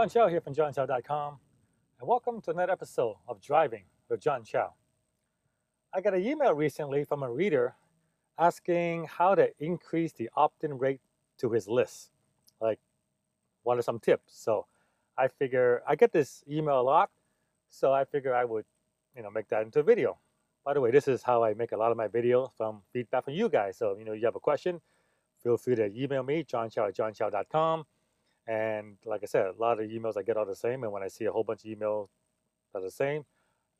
John Chow here from johnchow.com, and welcome to another episode of Driving with John Chow. I got an email recently from a reader asking how to increase the opt-in rate to his list. Like, what are some tips? So I figure I get this email a lot, so I figure I would, make that into a video. By the way, this is how I make a lot of my videos from feedback from you guys. So, you have a question, feel free to email me, johnchow@johnchow.com. And like I said, a lot of emails I get are the same. And when I see a whole bunch of emails that are the same,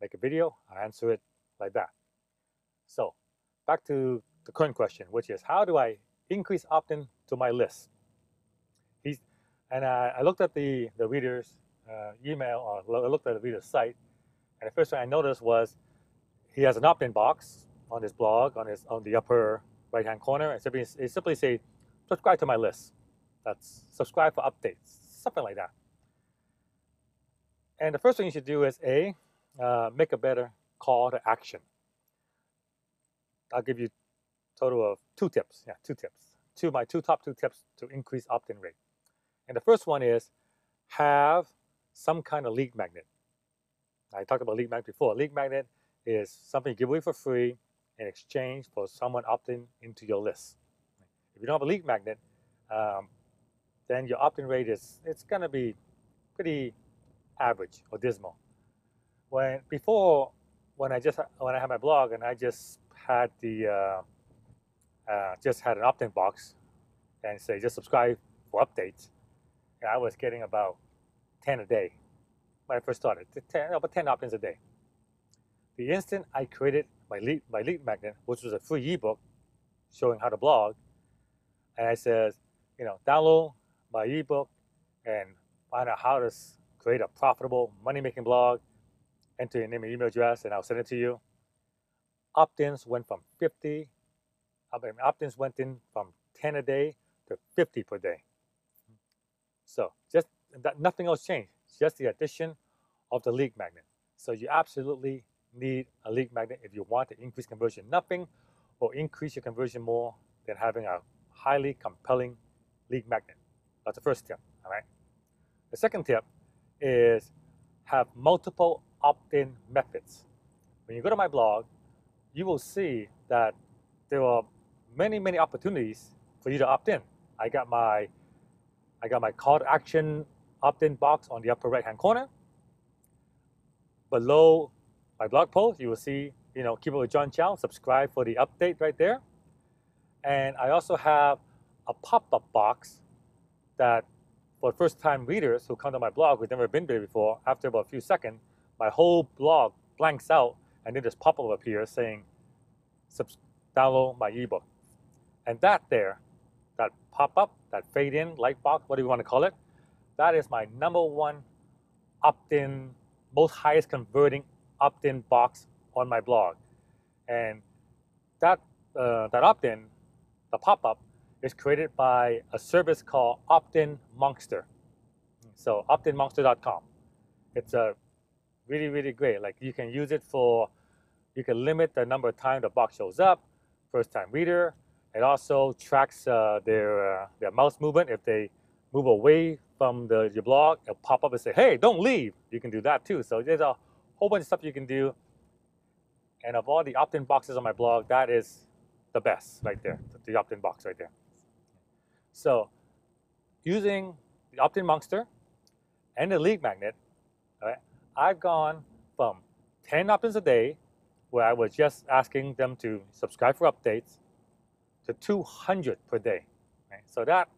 make a video, I answer it like that. So back to the current question, which is how do I increase opt-in to my list? I looked at the reader's email, or I looked at the reader's site, and the first thing I noticed was he has an opt-in box on his blog, on the upper right-hand corner, and it simply say, subscribe to my list. That's subscribe for updates, something like that. And the first thing you should do is make a better call to action. I'll give you a total of two tips. Yeah, two tips. My top two tips to increase opt-in rate. And the first one is have some kind of lead magnet. I talked about lead magnet before. Lead magnet is something you give away for free in exchange for someone opting into your list. If you don't have a lead magnet, then your opt-in rate it's going to be pretty average or dismal. When I had my blog and I just had an opt-in box and say just subscribe for updates, and I was getting about 10 a day when I first started. About 10 opt-ins a day. The instant I created my lead magnet, which was a free ebook showing how to blog, and I said, download my ebook and find out how to create a profitable money-making blog, enter your name and email address, and I'll send it to you. Opt-ins went from 10 a day to 50 per day. So just that, nothing else changed. It's just the addition of the lead magnet. So you absolutely need a lead magnet if you want to increase conversion. Nothing will increase your conversion more than having a highly compelling lead magnet. That's the first tip, all right? The second tip is have multiple opt-in methods. When you go to my blog, you will see that there are many, many opportunities for you to opt in. I got my call to action opt-in box on the upper right-hand corner. Below my blog post, you will see, keep it with John Chow, subscribe for the update right there. And I also have a pop-up box that for first-time readers who come to my blog who've never been there before, after about a few seconds, my whole blog blanks out, and then this pop-up appears saying, download my ebook. And that pop-up, that fade-in light box, what do you want to call it, that is my number one opt-in, most highest converting opt-in box on my blog. And that opt-in, the pop-up, is created by a service called Opt-in Monster. So optinmonster.com. It's a really, really great. Like you can use it you can limit the number of times the box shows up, first-time reader. It also tracks their mouse movement. If they move away from your blog, it'll pop up and say, hey, don't leave. You can do that too. So there's a whole bunch of stuff you can do. And of all the opt-in boxes on my blog, that is the best right there, the opt-in box right there. So using the opt-in monster and the lead magnet, right, I've gone from 10 opt-ins a day, where I was just asking them to subscribe for updates, to 200 per day. Right? So that,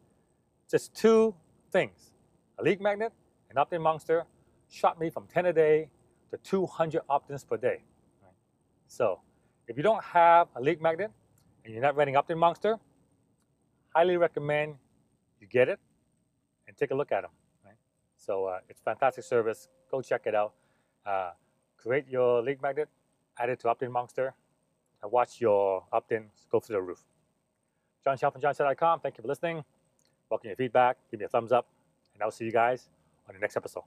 just two things, a lead magnet and opt-in monster, shot me from 10 a day to 200 opt-ins per day. Right? So if you don't have a lead magnet and you're not running opt-in monster, highly recommend you get it and take a look at them. Right? So it's a fantastic service. Go check it out. Create your lead magnet, add it to Opt-in Monster, and watch your opt-ins go through the roof. John Chow from johnchow.com. Thank you for listening. Welcome your feedback. Give me a thumbs up, and I'll see you guys on the next episode.